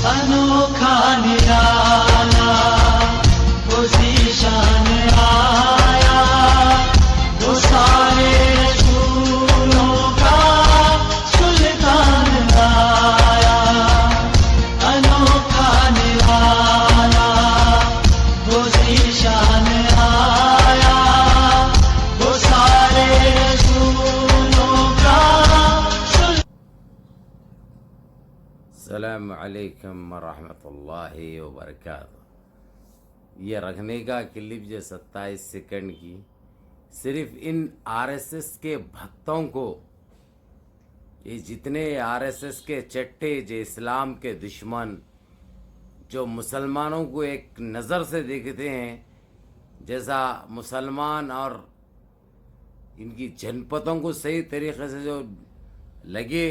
अनोखा निराला वो ज़ीशान आया, वो सारे रसूलों का सुल्तान आया। अनोखा निराला वो ज़ीशान आया, वो सारे रसूलों का अस्सलामु अलैकुम वरहमतुल्लाहि वबरकातुहू। ये रखने का क्लिप जो 27 सेकंड की, सिर्फ इन आरएसएस के भक्तों को, ये जितने आरएसएस के चट्टे जो इस्लाम के दुश्मन, जो मुसलमानों को एक नज़र से देखते हैं, जैसा मुसलमान और इनकी जनपदों को सही तरीके से जो लगे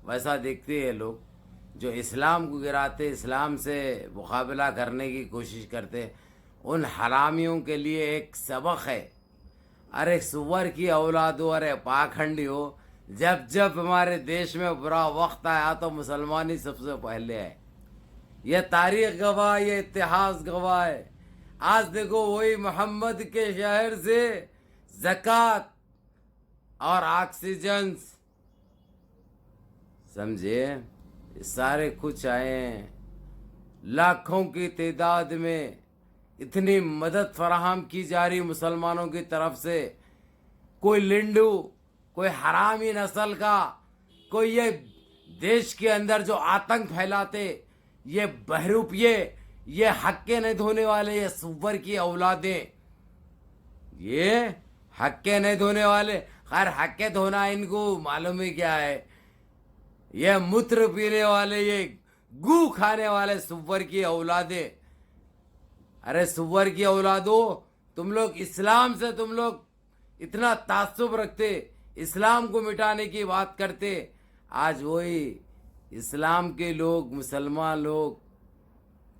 वैसा देखते हैं लोग, जो इस्लाम को गिराते, इस्लाम से मुकाबला करने की कोशिश करते, उन हरामियों के लिए एक सबक है। अरे सुअर की औलाद हो, अरे पाखंडी हो, जब जब हमारे देश में बुरा वक्त आया तो मुसलमान ही सबसे पहले है। यह तारीख गवाह, ये इतिहास गवाह है। आज देखो वही मोहम्मद के शहर से ज़कात और ऑक्सीजन, समझे, सारे कुछ आए हैं। लाखों की तादाद में इतनी मदद फराहम की जा रही मुसलमानों की तरफ से। कोई लिंडू, कोई हरामी नस्ल का, कोई ये देश के अंदर जो आतंक फैलाते, ये बहरूपिये, ये हक्के नहीं धोने वाले, ये सुअर की औलादें, ये हक्के नहीं धोने वाले। खैर हक्के धोना इनको मालूम ही क्या है। ये मूत्र पीने वाले, ये गू खाने वाले सुअर की औलादें। अरे सुअर की औलादो, तुम लोग इस्लाम से तुम लोग इतना तासुब रखते, इस्लाम को मिटाने की बात करते। आज वही इस्लाम के लोग, मुसलमान लोग,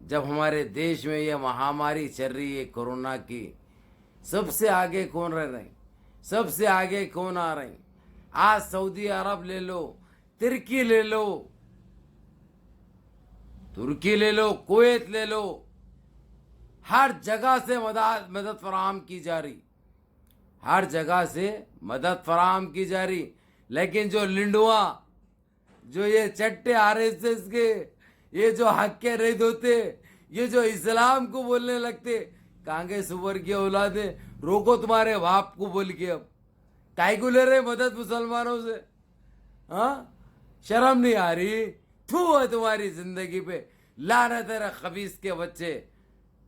जब हमारे देश में ये महामारी चल रही है कोरोना की, सबसे आगे कौन रह रहे हैं? सबसे आगे कौन आ रहे हैं? आज सऊदी अरब ले लो, तुर्की ले लो, तुर्की ले लो, कुवैत ले लो, हर जगह से मदद फराहम की जा रही, हर जगह से मदद फराहम की जा रही। लेकिन जो लिंडुआ, जो ये चट्टे आरएसएस के, ये जो हक्के नहीं धोते, ये जो इस्लाम को बोलने लगते, कहाँ गए सुअर की औलादे? रोको तुम्हारे बाप को बोल के। अब काहे को ले रहे मदद मुसलमानों से? हाँ, शर्म नहीं आ रही? थू है तुम्हारी जिंदगी पे, लानत है खबीस के बच्चे।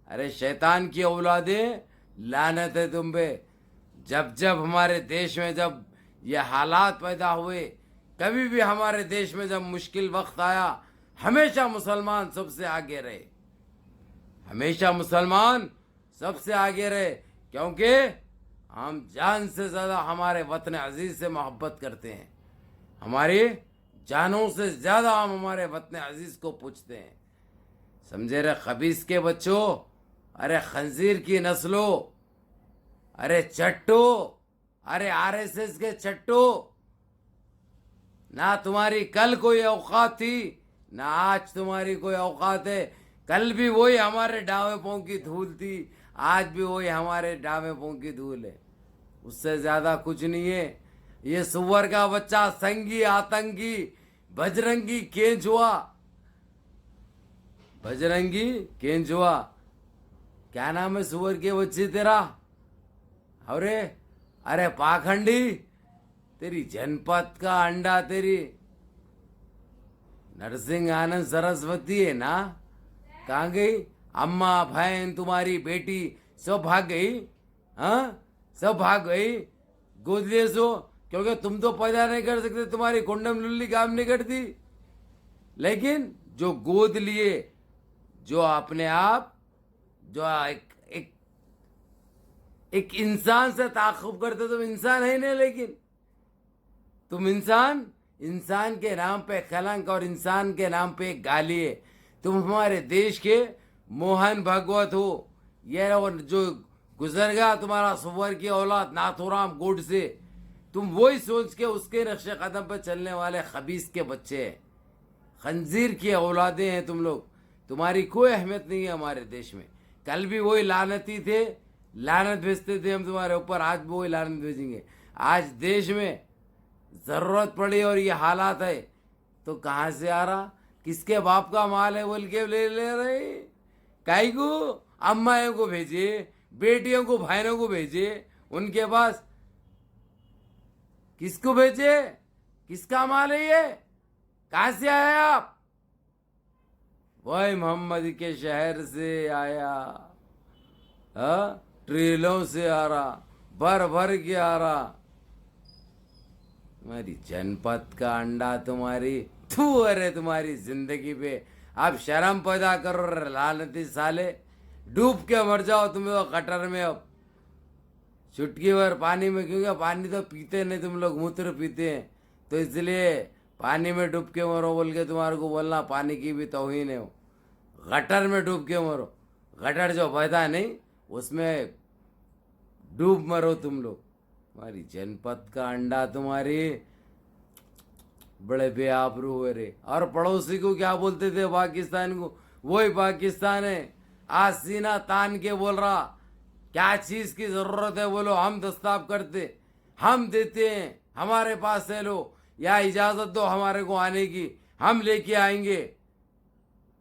अरे शैतान की औलादें, लानत है तुम पे। जब जब हमारे देश में जब ये हालात पैदा हुए, कभी भी हमारे देश में जब मुश्किल वक्त आया, हमेशा मुसलमान सबसे आगे रहे, हमेशा मुसलमान सबसे आगे रहे। क्योंकि हम जान से ज़्यादा हमारे वतन अजीज से मोहब्बत करते हैं, हमारी जानों से ज़्यादा हम हमारे वतन अजीज को पूछते हैं। समझे रे खबीस के बच्चों? अरे खंजीर की नस्लों, अरे चट्टो, अरे आरएसएस के चट्टो, ना तुम्हारी कल कोई औकात थी, ना आज तुम्हारी कोई औकात है। कल भी वही हमारे डावे पाँव की धूल थी, आज भी वही हमारे डावे पाँव की धूल है, उससे ज़्यादा कुछ नहीं है। ये सुअर का बच्चा, संगी, आतंकी, बजरंगी केंचुआ, बजरंगी केंचुआ, क्या नाम है सुअर के बच्चे तेरा? अरे अरे पाखंडी, तेरी जनपद का अंडा, तेरी नरसिंह आनंद सरस्वती है ना? कहाँ गई? अम्मा, बहन, तुम्हारी बेटी सब भाग गई। हाँ, सब भाग गई गोद लिए सो, क्योंकि तुम तो पैदा नहीं कर सकते, तुम्हारी कुंडम लुल्ली काम नहीं करती। लेकिन जो गोद लिए, जो अपने आप, जो एक इंसान से ताक़ुब करते, तुम इंसान है नहीं, लेकिन तुम इंसान के नाम पे कलंक और इंसान के नाम पे गाली है। तुम हमारे देश के मोहन भागवत हो, ये जो गुजर गया तुम्हारा सुअर की औलाद नाथूराम गोडसे, तुम वही सोच के उसके नक्शे कदम पर चलने वाले खबीस के बच्चे हैं। खंजीर की औलादे हैं तुम लोग, तुम्हारी कोई अहमियत नहीं है हमारे देश में। कल भी वही लानती थे, लानत भेजते थे हम तुम्हारे ऊपर, आज भी वही लानत भेजेंगे। आज देश में ज़रूरत पड़ी और ये हालात है तो कहाँ से आ रहा, किसके बाप का माल है बोल के ले ले रहे, काई को अम्माओं को भेजे, बेटियों को भाइयों को भेजे, उनके पास किसको भेजे, किसका माल है ये, कहाँ से आया आप? वही मोहम्मद के शहर से आया, ट्रेलों से आ रहा, भर भर के आ रहा। तुम्हारी जनपद का अंडा, तुम्हारी थू, अरे तुम्हारी जिंदगी पे आप शर्म पैदा करो रे लानती साले, डूब के मर जाओ तुम तो कटर में। अब चुटकी भर पानी में, क्योंकि पानी तो पीते नहीं तुम लोग, मूत्र पीते हैं, तो इसलिए पानी में डूब के मरो बोल के तुम्हारे को बोलना पानी की भी तौहीन है। गटर में डूब के मरो, गटर जो बहता नहीं उसमें डूब मरो तुम लोग। तुम्हारी जनपद का अंडा, तुम्हारी बड़े बेआबरू हुए रे। और पड़ोसी को क्या बोलते थे, पाकिस्तान को, वही पाकिस्तान है आज सीना तान के बोल रहा क्या चीज की जरूरत है बोलो, हम दस्ताब करते, हम देते हैं, हमारे पास से लो या इजाजत दो हमारे को आने की, हम लेके आएंगे।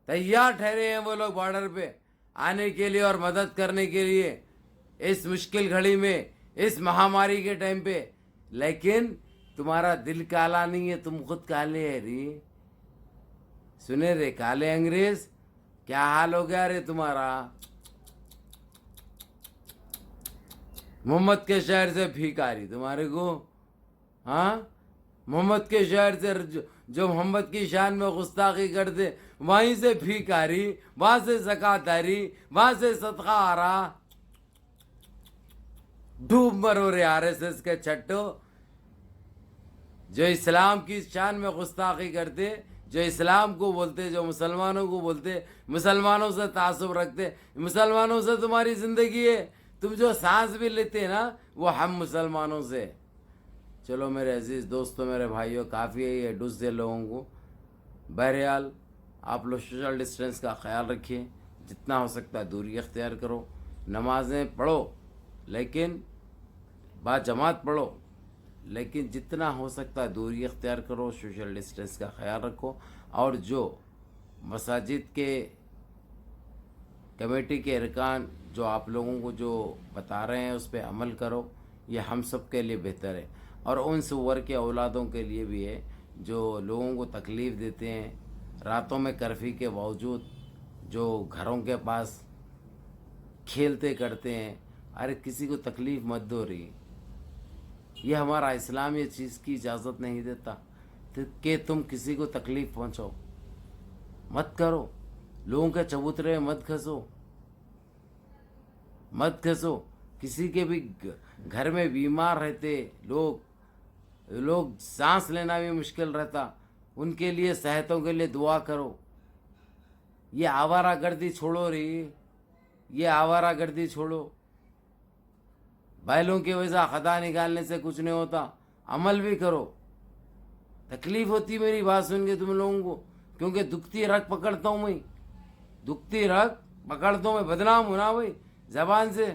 तैयार ठहरे हैं वो लोग बॉर्डर पे आने के लिए और मदद करने के लिए इस मुश्किल घड़ी में, इस महामारी के टाइम पे। लेकिन तुम्हारा दिल काला नहीं है, तुम खुद काले है रे। सुने रे काले अंग्रेज, क्या हाल हो गया रे तुम्हारा। मोहम्मद के शहर से भीख आ रही तुम्हारे को, हाँ? मोहम्मद के शहर से जो मोहम्मद की शान में गुस्ताखी करते, वहीं से भीख आ रही, वहां से ज़कात आ रही, वहां से सदका आ रहा। डूब मरो रे आरएसएस के छट्टो, जो इस्लाम की शान में गुस्ताखी करते, जो इस्लाम को बोलते, जो मुसलमानों को बोलते, मुसलमानों से तासुब रखते, मुसलमानों से तुम्हारी जिंदगी है। तुम जो सांस भी लेते हैं ना, वो हम मुसलमानों से। चलो मेरे अजीज दोस्तों, मेरे भाइयों, काफ़ी है ये डूस दे लोगों को। बहरहाल आप लोग सोशल डिस्टेंस का ख्याल रखिए, जितना हो सकता है दूरी अख्तियार करो, नमाजें पढ़ो लेकिन बाजमात पढ़ो, लेकिन जितना हो सकता है दूरी अख्तियार करो, सोशल डिस्टेंस का ख्याल रखो। और जो मसाजिद के कमेटी के अरकान जो आप लोगों को जो बता रहे हैं उस पर अमल करो, ये हम सब के लिए बेहतर है। और उन सुअर के औलादों के लिए भी है जो लोगों को तकलीफ़ देते हैं, रातों में कर्फ्यू के बावजूद जो घरों के पास खेलते करते हैं। अरे किसी को तकलीफ़ मत दो रही, ये हमारा इस्लाम ये चीज़ की इजाज़त नहीं देता तो कि तुम किसी को तकलीफ़ पहुंचाओ, मत करो। लोगों के चबूतरे मत घसो, मत घसो। किसी के भी घर में बीमार रहते लोग सांस लेना भी मुश्किल रहता, उनके लिए सेहतों के लिए दुआ करो। ये आवारागर्दी छोड़ो रे, ये आवारागर्दी छोड़ो। बैलों की वजह खदा निकालने से कुछ नहीं होता, अमल भी करो। तकलीफ होती मेरी बात सुन के तुम लोगों को, क्योंकि दुखती रग पकड़ता हूँ मैं, दुखती रग पकड़ता हूँ मैं। बदनाम होना भाई, जबान से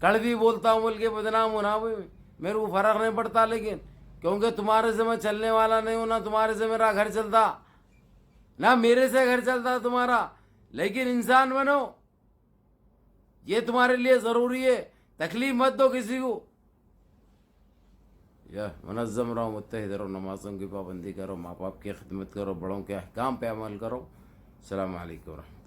कड़वी बोलता हूँ बोल के बदनाम होना भाई, मेरे को फ़र्क नहीं पड़ता। लेकिन क्योंकि तुम्हारे से मैं चलने वाला नहीं हूँ ना, तुम्हारे से मेरा घर चलता ना, मेरे से घर चलता तुम्हारा। लेकिन इंसान बनो, ये तुम्हारे लिए ज़रूरी है। तकलीफ मत दो किसी को। यह मुनज़्ज़म रहो, मुत्तहिद रहो, नमाज़ों की पाबंदी करो, माँ बाप की खिदमत करो, बड़ों के अहकाम पे अमल करो। अस्सलामु अलैकुम।